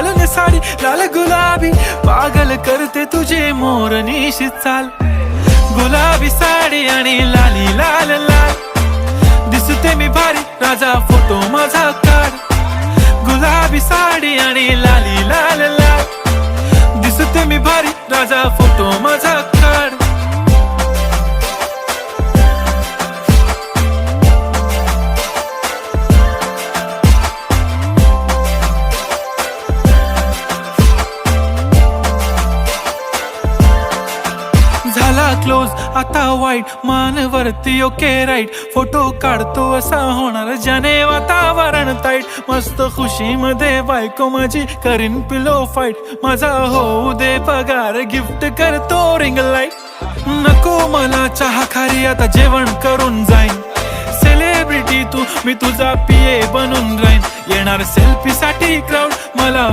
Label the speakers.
Speaker 1: घालून साडी लाल गुलाबी पागल करते तुझे मोरनीशी चाल गुलाबी साडी आणि लाली लाल लाल दिसते मी भारी राजा फोटो माझा काढ गुलाबी साडी आणि लाली लाल लाल दिसते मी भारी राजा फोटो माझा काढ झाला क्लोज आता वाईट मानवरती ओके राईट फोटो काढतो असा होणार ज्याने वातावरण ताईट मस्त खुशी मध्ये बायको माझी करीन पिलो फाईट माझा होऊ दे पगार गिफ्ट करतो रिंग लाईट नको मला चहा खारी आता जेवण करून जाईन सेलिब्रिटी तू मी तुझा पिये बनून राहीन येणार सेल्फी साठी क्राऊड मला